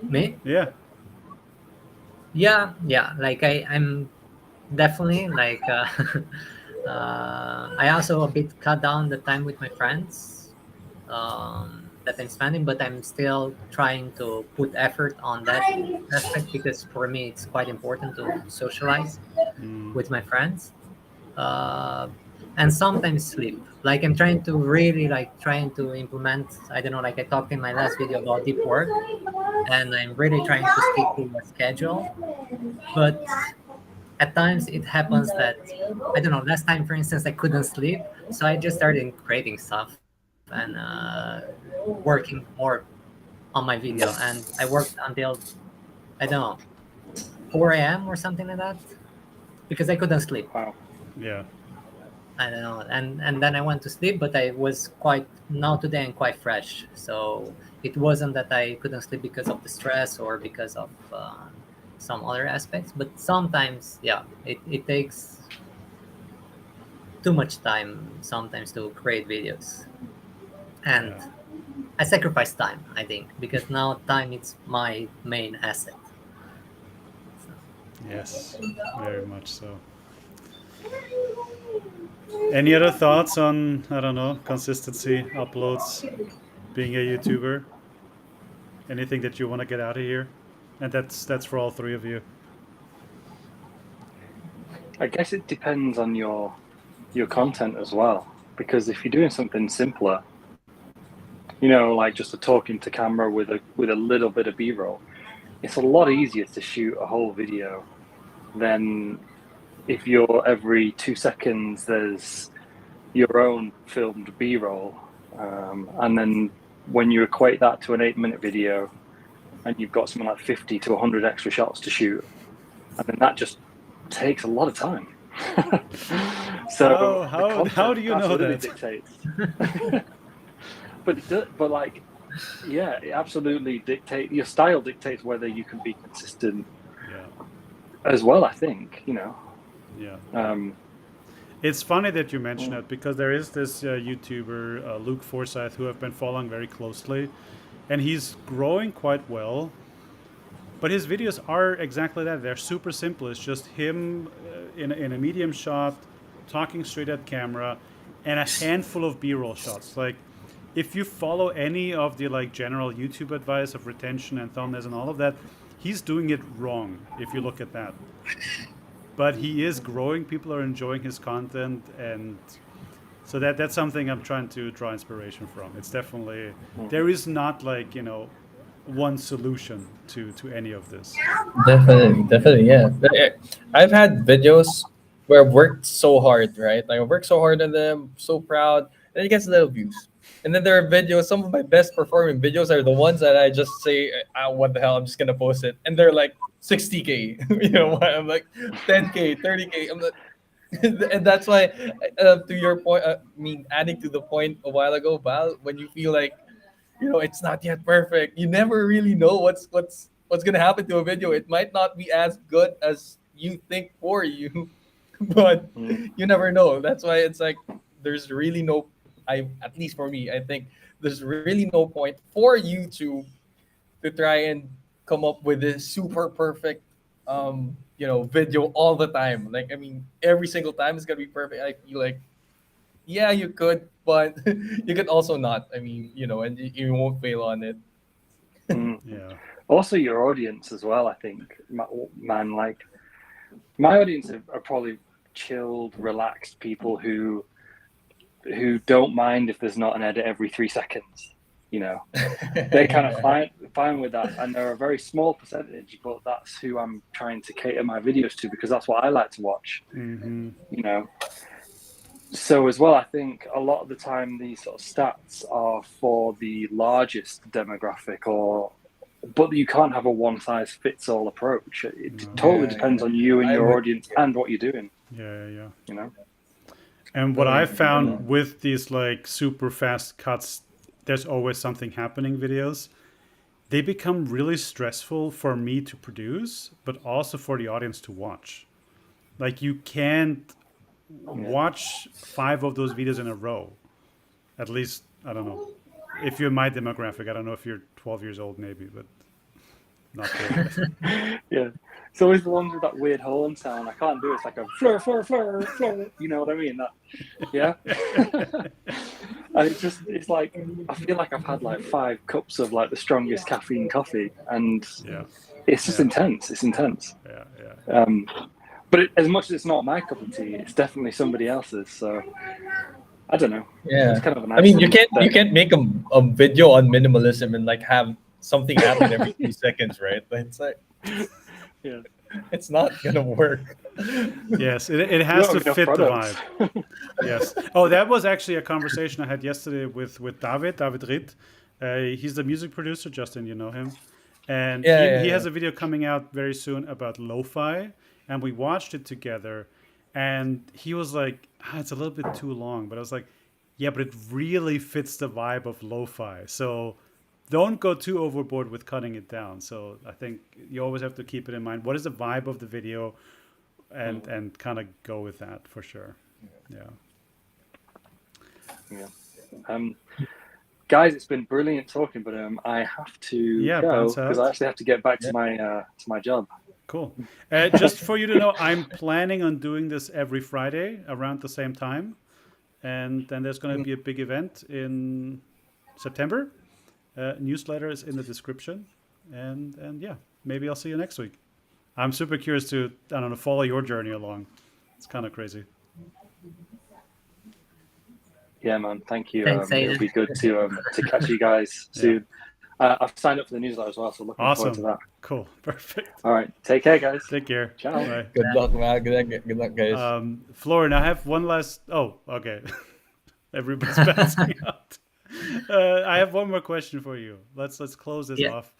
Me? Yeah. Yeah. Like I'm definitely like I also a bit cut down the time with my friends that I'm spending, but I'm still trying to put effort on that aspect, because for me it's quite important to socialize with my friends. And sometimes sleep. Like I'm trying to really trying to implement, I don't know, like I talked in my last video about deep work, and I'm really trying to stick to a schedule. But at times it happens that I don't know. Last time, for instance, I couldn't sleep, so I just started creating stuff and working more on my video, and I worked until I don't know 4 a.m. or something like that because I couldn't sleep. Wow. Yeah. I don't know, and then I went to sleep, but I was quite now today I'm quite fresh. So it wasn't that I couldn't sleep because of the stress or because of some other aspects, but sometimes, yeah, it takes too much time sometimes to create videos, and Yeah. I sacrifice time, I think, because now time is my main asset. So, Yes. Very much so. Any other thoughts on, I don't know, consistency, uploads, being a YouTuber? Anything that you want to get out of here? And that's for all three of you. I guess it depends on your content as well, because if you're doing something simpler, like just a talking to camera with a little bit of B-roll, it's a lot easier to shoot a whole video than if you're every 2 seconds there's your own filmed B-roll, and then when you equate that to an 8-minute video, and you've got something like 50 to 100 extra shots to shoot, and then that just takes a lot of time. So How do you know absolutely that? dictates. but like, yeah, it absolutely dictates. Your style dictates whether you can be consistent Yeah. as well, I think. Yeah. Um, It's funny that you mention it because there is this YouTuber, Luke Forsyth, who I've been following very closely, and he's growing quite well. But his videos are exactly that. They're super simple. It's just him in a medium shot, talking straight at camera, and a handful of B-roll shots. Like, if you follow any of the like general YouTube advice of retention and thumbnails and all of that, he's doing it wrong if you look at that. But he is growing. People are enjoying his content, and so that's something I'm trying to draw inspiration from. It's definitely there is not like one solution to any of this. Definitely, yeah. I've had videos where I've worked so hard, right? Like I worked so hard on them, so proud, and it gets little views. And then there are videos. Some of my best performing videos are the ones that I just say, "What the hell? I'm just gonna post it," and they're like 60K. I'm like 10K, 30K. I'm like, and that's why, to your point, adding to the point a while ago, Val, when you feel like it's not yet perfect, you never really know what's gonna happen to a video. It might not be as good as you think for you, but you never know. That's why it's like there's really no. I At least for me, I think there's really no point for you to try and come up with this super perfect video all the time. Like I mean, every single time it's gonna be perfect. I feel like yeah, you could, but you could also not. I mean, and you won't fail on it. Yeah. Also, your audience as well. I think, man, like my audience are probably chilled, relaxed people who don't mind if there's not an edit every 3 seconds. They kind of fine with that, and they're a very small percentage, but that's who I'm trying to cater my videos to because that's what I like to watch. Mm-hmm. So as well, I think a lot of the time these sort of stats are for the largest demographic, but you can't have a one-size-fits-all approach. It totally depends on you and your audience and what you're doing. Yeah. You know. And what I've found with these like super fast cuts, there's always something happening videos. They become really stressful for me to produce, but also for the audience to watch. Like you can't watch 5 of those videos in a row. At least, I don't know. If you're my demographic, I don't know if you're 12 years old maybe, but not really. Yeah. It's always the ones with that weird horn sound. I can't do it. It's like a flur, flur, flur, flur. You know what I mean? Yeah. And it's like, I feel like I've had like 5 cups of like the strongest caffeine coffee, and it's just intense. It's intense. Yeah. But as much as it's not my cup of tea, it's definitely somebody else's. So I don't know. Yeah. It's kind of a nice I mean, you can't make a video on minimalism and like have something happen every 3 seconds, right? It's like yeah. It's not gonna work. Yes, it You has don't to have enough fit the products. vibe. Yes. Oh, that was actually a conversation I had yesterday with David Ritt. He's the music producer. Justin, you know him, and Yeah, he yeah, he yeah. has a video coming out very soon about lo-fi, and we watched it together, and he was like, it's a little bit too long, but I was like, yeah, but it really fits the vibe of lo-fi. So don't go too overboard with cutting it down. So I think you always have to keep it in mind. What is the vibe of the video? And kind of go with that for sure. Yeah. Yeah. Guys, it's been brilliant talking, but I have to Yeah, go bounce because I out. actually have to get back Yeah. to my job. Cool. Just for you to know, I'm planning on doing this every Friday around the same time, and then there's going to be a big event in September. Newsletter is in the description, and yeah, maybe I'll see you next week. I'm super curious to, I don't know, follow your journey along. It's kind of crazy. Yeah, man. Thank you. Thanks, It'll Aiden. be good to catch you guys Yeah. soon. I've signed up for the newsletter as well, so looking forward to Awesome. that. Cool. Perfect. All right. Take care, guys. Take care. Ciao. Bye. Good luck, man. Good luck, guys. Florin, I have one last. Oh, okay. Everybody's bouncing out. I have one more question for you. Let's close this Yeah. off.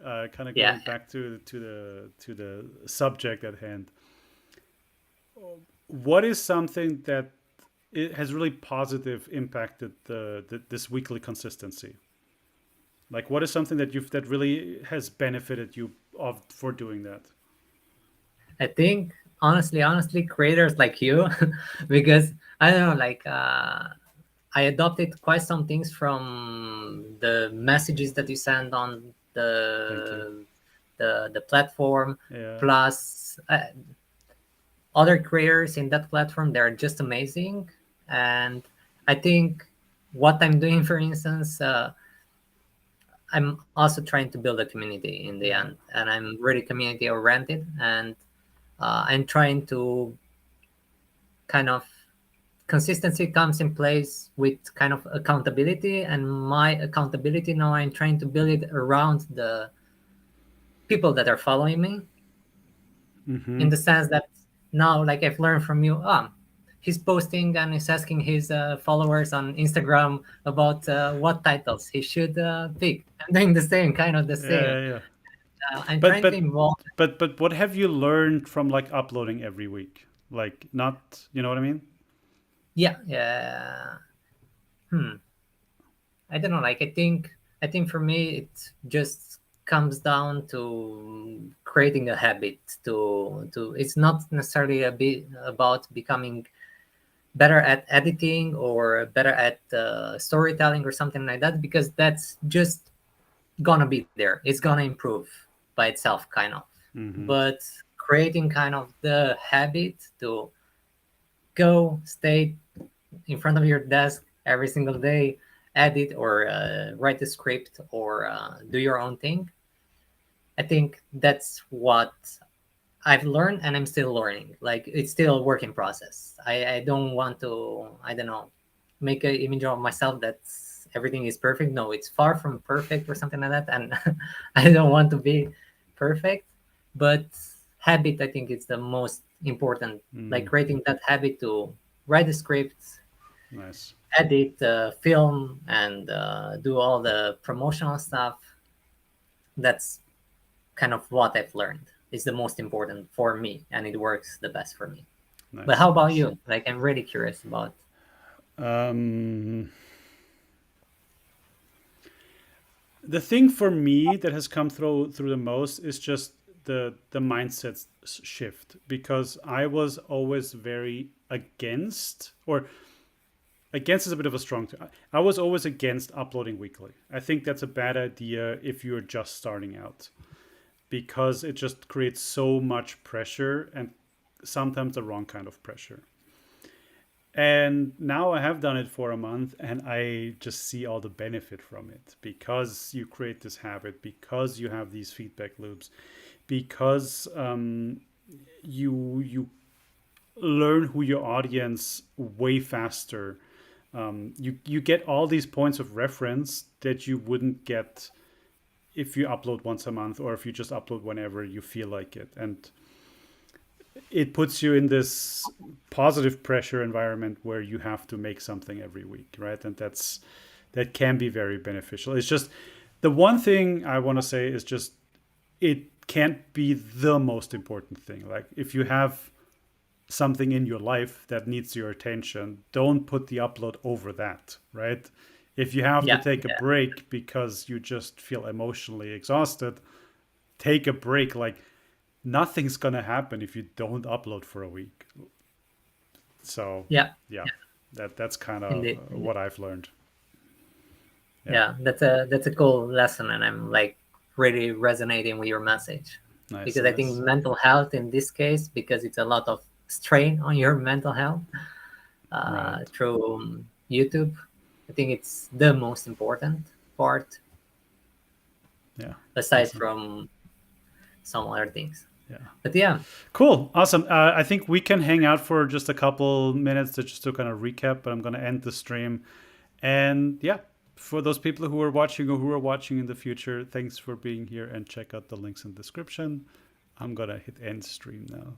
Kind of Yeah. going back to the subject at hand. What is something that it has really positive impacted this weekly consistency? Like, what is something that really has benefited you of for doing that? I think honestly, creators like you, because I don't know, like I adopted quite some things from the messages that you send on Thank you. the platform. Yeah. Plus, other creators in that platform, they're just amazing. And I think what I'm doing, for instance, I'm also trying to build a community in the end, and I'm really community oriented, and I'm trying to kind of consistency comes in place with kind of accountability, and my accountability now I'm trying to build it around the people that are following me, in the sense that now, like, I've learned from you, he's posting and he's asking his followers on Instagram about what titles he should pick. I'm doing the same, kind of the same. Yeah. I'm But trying to involve. but what have you learned from like uploading every week? Like, not, you know what I mean? Yeah. I don't know. Like, I think for me it just comes down to creating a habit. To It's not necessarily a bit about becoming better at editing or better at storytelling or something like that, because that's just gonna be there. It's gonna improve by itself, kind of. But creating kind of the habit to go stay in front of your desk every single day, edit or write a script or do your own thing. I think that's what I've learned, and I'm still learning. Like, it's still a work in process. I don't want to, I don't know, make an image of myself that everything is perfect. No, it's far from perfect or something like that. And I don't want to be perfect. But habit, I think, it's the most important. Like, creating that habit to write the script, Nice. edit, film, and do all the promotional stuff. That's kind of what I've learned. It's the most important for me, and it works the best for me. Nice. But how about you? Like, I'm really curious about. The thing for me that has come through the most is just the mindset shift, because I was always very against, or against is a bit of a strong term. I was always against uploading weekly. I think that's a bad idea if you're just starting out, because it just creates so much pressure, and sometimes the wrong kind of pressure. And now I have done it for a month, and I just see all the benefit from it, because you create this habit, because you have these feedback loops, because you learn who your audience way faster. You get all these points of reference that you wouldn't get if you upload once a month, or if you just upload whenever you feel like it. And it puts you in this positive pressure environment where you have to make something every week, right? And that can be very beneficial. It's just the one thing I want to say is just it can't be the most important thing. Like if you have something in your life that needs your attention, don't put the upload over that, right? If you have to take a break because you just feel emotionally exhausted, take a break. Like nothing's gonna happen if you don't upload for a week. So Yeah. that's kind of Indeed. what I've learned. Yeah, that's a cool lesson, and I'm like really resonating with your message. Nice, because I think mental health in this case, because it's a lot of strain on your mental health through YouTube, I think it's the most important part. Yeah. Aside from some other things. Yeah. But yeah. Cool. Awesome. I think we can hang out for just a couple minutes to kind of recap, but I'm going to end the stream. And yeah, for those people who are watching or who are watching in the future, thanks for being here, and check out the links in the description. I'm going to hit end stream now.